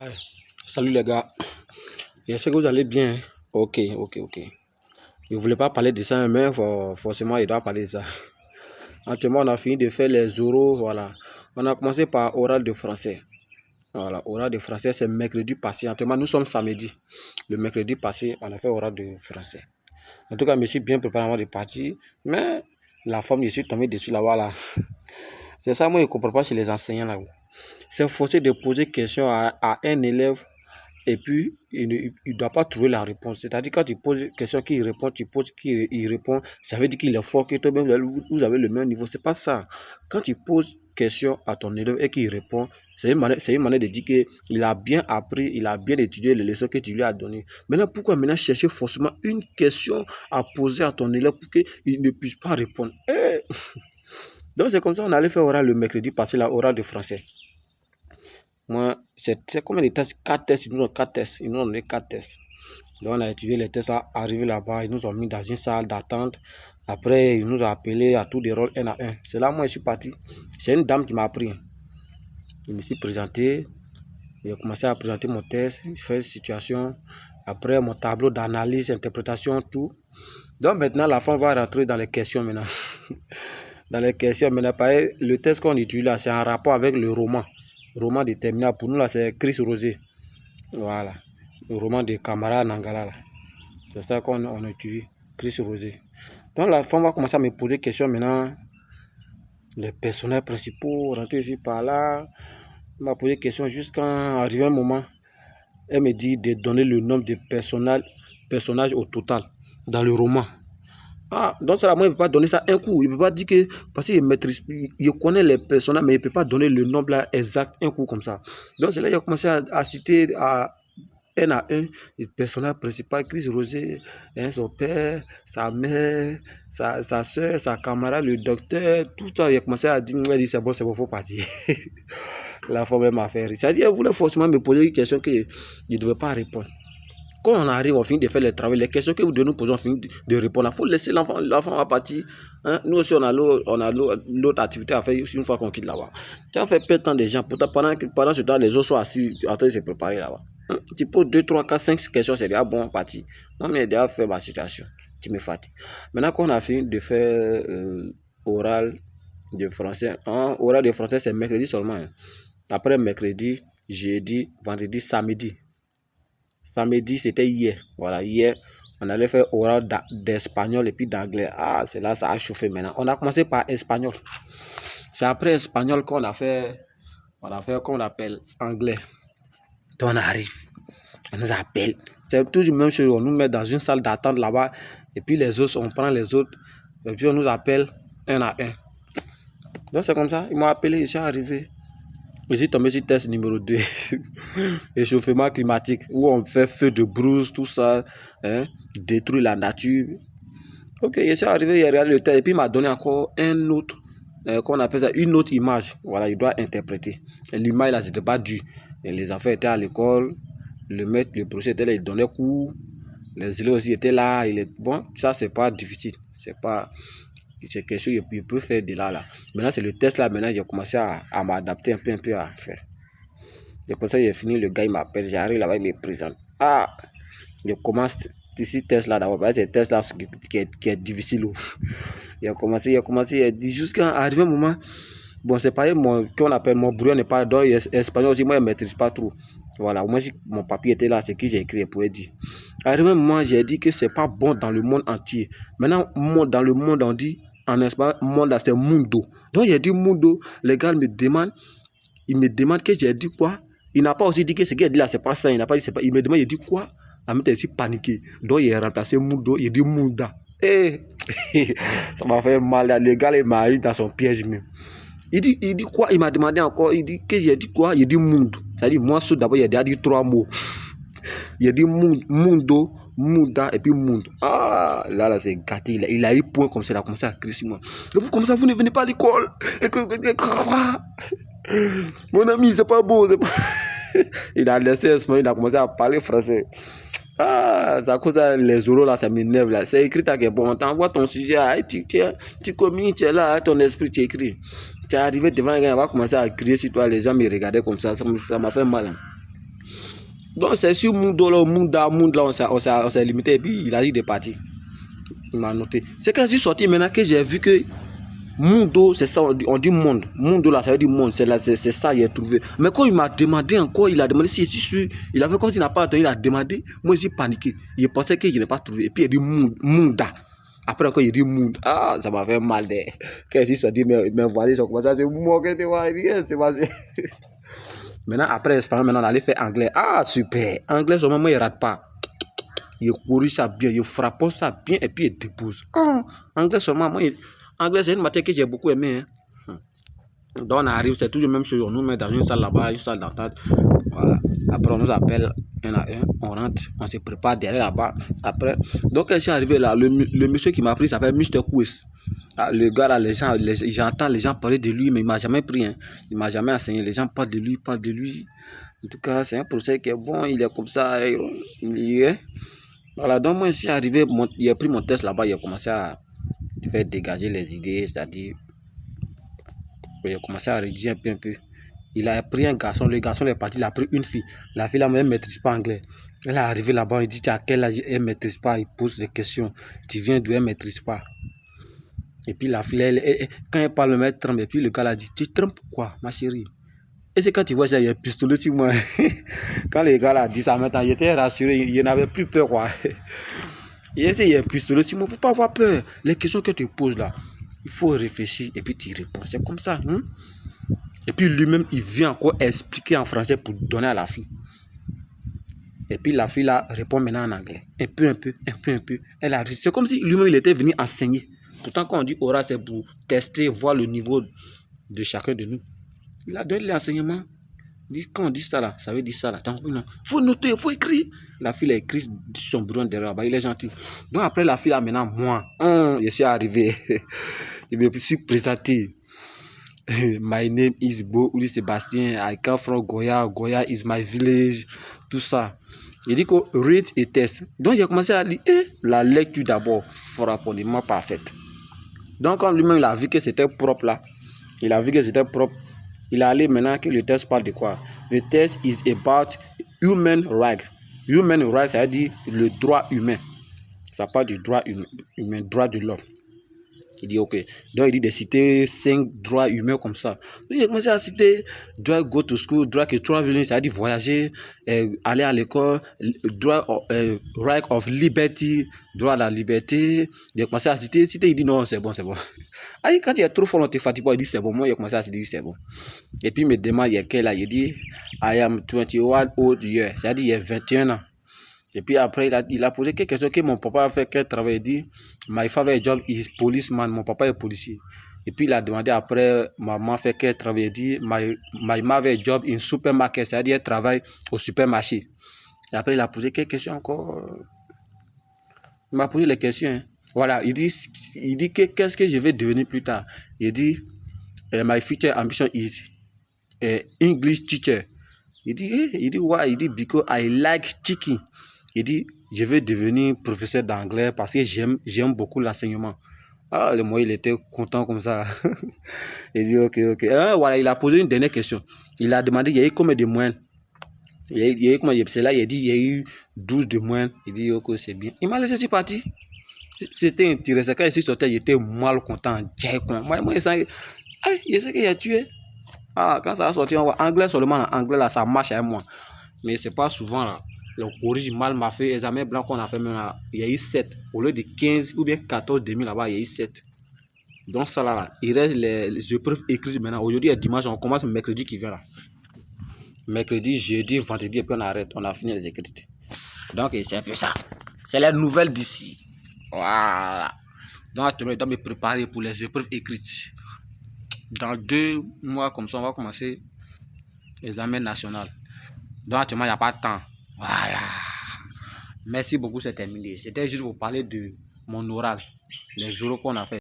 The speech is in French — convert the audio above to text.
Ouais. Salut les gars, j'espère que vous allez bien. Ok. Je ne voulais pas parler de ça, mais forcément, il doit parler de ça. Actuellement, on a fini de faire les oraux. Voilà. On a commencé par oral de français. Voilà, oral de français, c'est mercredi passé. Actuellement, nous sommes samedi. Le mercredi passé, on a fait oral de français. En tout cas, je me suis bien préparé avant de partir. Mais la forme, je suis tombé dessus là-bas. Là. C'est ça, moi, je ne comprends pas chez les enseignants là. C'est forcé de poser question à un élève. Et puis, il ne doit pas trouver la réponse. C'est-à-dire, quand tu poses une question qu'il répond, tu poses qu'il répond, ça veut dire qu'il est fort, que toi-même, vous avez le même niveau. C'est pas ça. Quand tu poses question à ton élève et qu'il répond, c'est une manière de dire qu'il a bien appris, il a bien étudié les leçons que tu lui as données. Maintenant, pourquoi maintenant chercher forcément une question à poser à ton élève pour qu'il ne puisse pas répondre? Donc, c'est comme ça qu'on allait faire oral le mercredi passé, la oral de français. Moi, c'est combien de tests? 4 tests, ils nous ont 4 tests. Ils nous ont donné 4 tests. Donc, on a étudié les tests là, arrivé là-bas, ils nous ont mis dans une salle d'attente. Après, ils nous ont appelés à tour de rôle un à un. C'est là moi je suis parti. C'est une dame qui m'a appris. Je me suis présenté, j'ai commencé à présenter mon test, j'ai fait une situation. Après, mon tableau d'analyse, interprétation, tout. Donc maintenant, la femme va rentrer dans les questions maintenant. Dans les questions, maintenant, pareil, le test qu'on utilise là, c'est en rapport avec le roman. Roman déterminable. Pour nous, là, c'est Chris Rosé. Voilà. Le roman de Kamara Nangala. C'est ça qu'on utilise. Chris Rosé. Donc, la femme va commencer à me poser des questions maintenant. Les personnages principaux, rentrer ici par là. Elle m'a posé des questions jusqu'à arriver un moment. Elle me dit de donner le nombre de personnages au total dans le roman. Ah, donc ça, moi, il ne peut pas donner ça un coup. Il ne peut pas dire que, parce qu'il maîtrise, il connaît les personnages, mais il ne peut pas donner le nombre là exact un coup comme ça. Donc c'est là qu'il a commencé à citer un à un le personnage principal, Chris Rosé, hein, son père, sa mère, sa soeur, sa camarade, le docteur, tout ça. Il a commencé à dire, c'est bon, il faut partir. La femme m'a fait rire. C'est-à-dire, elle voulait forcément me poser une question que je ne devais pas répondre. Quand on arrive, on finit de faire les travaux, les questions que nous posons, on finit de répondre. Il faut laisser l'enfant va partir. Hein? Nous aussi, on a l'autre activité à faire une fois qu'on quitte là-bas. Tu as fait perdre temps des gens. Pendant ce temps, les autres sont assis en train de se préparer là-bas. Hein? Tu poses 2, 3, 4, 5 questions, c'est déjà bon, parti. Non, mais j'ai déjà fait ma situation. Tu me fatigues. Maintenant qu'on a fini de faire oral de français, oral de français, c'est mercredi seulement. Hein? Après mercredi, jeudi, vendredi, samedi. Samedi, c'était hier. Voilà, hier, on allait faire oral d'espagnol et puis d'anglais. Ah, c'est là, ça a chauffé maintenant. On a commencé par espagnol. C'est après espagnol qu'on a fait qu'on appelle anglais. Donc on arrive, on nous appelle. C'est toujours la même chose. On nous met dans une salle d'attente là-bas. Et puis les autres, on prend les autres. Et puis on nous appelle un à un. Donc c'est comme ça. Ils m'ont appelé, je suis arrivé. Je suis tombé sur test numéro 2. Échauffement climatique, où on fait feu de brousse, tout ça, hein, détruire la nature. Ok, je suis arrivé, il a regardé le test, et puis il m'a donné encore un autre, qu'on appelle ça, une autre image. Voilà, il doit interpréter. L'image là, c'était pas dû. Et les enfants étaient à l'école, le maître, le professeur était là, il donnait cours. Les élèves aussi étaient là. Bon, ça, c'est pas difficile. C'est quelque chose que je peux faire de là. Maintenant, c'est le test là. Maintenant, j'ai commencé à m'adapter un peu à faire. C'est pour ça que j'ai fini. Le gars, il m'appelle. J'arrive là-bas, il me présente. Ah, je commence ici, test là d'abord. C'est le test là qui est difficile. Il a commencé, il a dit jusqu'à arriver un moment. Bon, c'est pas qu'on appelle mon brouillon n'est pas dans l'espagnol aussi. Moi, je ne maîtrise pas trop. Voilà, au moins, si mon papier était là, c'est que j'ai écrit, je pouvais dire. Arrivé un moment, j'ai dit que c'est pas bon dans le monde entier. Maintenant, dans le monde, on dit. En espagnol, monde là, c'est mundo. Donc, j'ai dit mundo. Les gars me demandent que j'ai dit quoi. Il n'a pas aussi dit que ce qu'il a dit là, c'est pas ça. Il n'a pas dit c'est pas. Il me demande, il dit quoi. La mère est paniqué. Donc, il a remplacé mundo. Il dit munda. Ça m'a fait mal. Là. Le gars, il m'a eu dans son piège même. Il dit quoi. Il m'a demandé encore. Il dit que j'ai dit quoi. Il dit mundo. C'est-à-dire, moi, d'abord, il a dit 3 mots. Il a dit mundo. Munda et puis monde. Ah, là, c'est gâté. Il a eu point comme ça. Il a commencé à crier sur moi. Vous, comme ça, vous ne venez pas à l'école. Mon ami, c'est pas beau. Il a laissé il a commencé à parler français. Ah, ça cause les oraux là, ça m'énerve là. C'est écrit à quel bon. T'envoies ton sujet. Tu communiques, tu es là, ton esprit, tu écris. Tu es arrivé devant un gars, il va commencer à crier sur toi. Les gens me regardaient comme ça. Ça m'a fait mal. Hein. Donc c'est sur Mundo, là, on s'est limité et puis il a dit de partir. Il m'a noté. C'est quand je suis sorti maintenant que j'ai vu que Mundo, c'est ça, on dit monde. Mundo là, ça veut dire monde, c'est ça il a trouvé. Mais quand il m'a demandé encore, il a demandé si je suis sûr, il avait comme s'il n'a pas entendu, il a demandé, moi j'ai paniqué. Il pensait qu'il n'ait pas trouvé. Et puis il a dit Munda. Après encore il dit Munda. Ah, ça m'a fait mal. Quand il s'est dit, mes voisins sont commencé à se moquer de moi, c'est passé. Maintenant, après espagnol, maintenant on allait faire anglais. Ah, super. Anglais, seulement moi il rate pas. Il corrige ça bien, il frappe ça bien et puis il dépose. Ah, anglais seulement, moi anglais, c'est une matière que j'ai beaucoup aimé. Hein. Donc on arrive, c'est toujours la même chose. On nous met dans une salle là-bas, une salle d'entente. Voilà. Après, on nous appelle un à un. On rentre, on se prépare derrière là-bas. Après, donc quand je suis arrivé là, le monsieur qui m'a pris s'appelle Mr. Quiz. Ah, le gars là, j'entends les gens parler de lui, mais il m'a jamais pris. Hein. Il m'a jamais enseigné. Les gens parlent de lui, parlent de lui. En tout cas, c'est un procès qui est bon. Il est comme ça. Il est. Voilà. Donc moi, je suis arrivé, il a pris mon test là-bas. Il a commencé à faire dégager les idées, c'est-à-dire il a commencé à rédiger un peu. Il a pris un garçon, le garçon est parti, il a pris une fille. La fille là, elle ne maîtrise pas anglais. Elle est arrivée là-bas, il dit à quel âge elle ne maîtrise pas, il pose des questions. Tu viens d'où, elle ne maîtrise pas. Et puis la fille, quand elle parle, elle trempe. Et puis le gars a dit, tu trempes quoi, ma chérie? Et c'est quand tu vois ça, il y a un pistolet sur moi. Quand le gars a dit ça maintenant, il était rassuré, il n'avait plus peur quoi. Il y a un pistolet sur moi, il ne faut pas avoir peur. Les questions que tu poses là, il faut réfléchir et puis tu réponds. C'est comme ça. Hein? Et puis lui-même, il vient encore expliquer en français pour donner à la fille. Et puis la fille là répond maintenant en anglais. Un peu. Elle a... C'est comme si lui-même, il était venu enseigner. Pourtant, quand on dit oral, c'est pour tester, voir le niveau de chacun de nous. Il a donné l'enseignement. Quand on dit ça là, ça veut dire ça là. Il faut noter, il faut écrire. La fille a écrit son bureau derrière là-bas. Il est gentil. Donc après la fille là, maintenant, moi, je suis arrivé. Je me suis présenté. My name is Bo Uli Sébastien. I come from Goya. Goya is my village. Tout ça. Il dit que read et test. Donc j'ai commencé à lire la lecture d'abord, frappément parfaite. Donc quand lui-même il a vu que c'était propre là, il a vu que c'était propre, il a allé maintenant que le test parle de quoi? The test is about human rights. Human rights, ça veut dire le droit humain. Ça parle du droit humain, droit de l'homme. Il dit ok. Donc il dit de citer 5 droits humains comme ça. Donc il a commencé à citer droit go to school, droit que traveling, c'est-à-dire voyager, aller à l'école, droit right of liberty, droit à la liberté. Il a commencé à citer, il dit non, c'est bon. Ah, quand il est trop fort, on te fatigue pas, il dit c'est bon. Moi, il a commencé à citer, c'est bon. Et puis il me demande, il y a quel âge? Il dit I am 21 old years, c'est-à-dire il y a 21 ans. Et puis après, il a posé quelques questions que mon papa a fait, quel travail. Il dit, my father job is policeman, mon papa est policier. Et puis il a demandé après, maman fait quel travail. Il dit, my mother job in supermarket, c'est-à-dire elle travaille au supermarché. Et après, il a posé quelques questions encore. Il m'a posé les questions. Hein. Voilà, il dit qu'est-ce que je vais devenir plus tard. Il dit, my future ambition is English teacher. Il dit, why? Il dit, because I like teaching. Il dit, je vais devenir professeur d'anglais parce que j'aime beaucoup l'enseignement. Ah, le moyen, il était content comme ça. Il dit, ok. Voilà, il a posé une dernière question. Il a demandé, il y a eu combien de moyens? Il y a eu combien de... C'est là, il a dit, il y a eu 12 de moyens. Il dit, ok, c'est bien. Il m'a laissé partir. C'était intéressant. Quand il s'est sorti, il était mal content. Moi, je sais qu'il a tué. Ah, quand ça va sortir, on voit anglais seulement. Anglais, là, ça marche avec moi. Mais c'est pas souvent, là. Le corrige mal m'a fait, examen blanc qu'on a fait maintenant, il y a eu 7. Au lieu de 15 ou bien 14 demi là-bas, il y a eu 7. Donc ça là, il reste les épreuves écrites maintenant. Aujourd'hui est dimanche, on commence mercredi qui vient là. Mercredi, jeudi, vendredi, et puis on arrête. On a fini les écrites. Donc c'est un peu ça. C'est la nouvelle d'ici. Voilà. Donc je dois me préparer pour les épreuves écrites. Dans 2 mois comme ça, on va commencer l'examen national. Donc actuellement, il n'y a pas de temps. Voilà. Merci beaucoup, c'est terminé. C'était juste pour parler de mon oral, les jours qu'on a fait.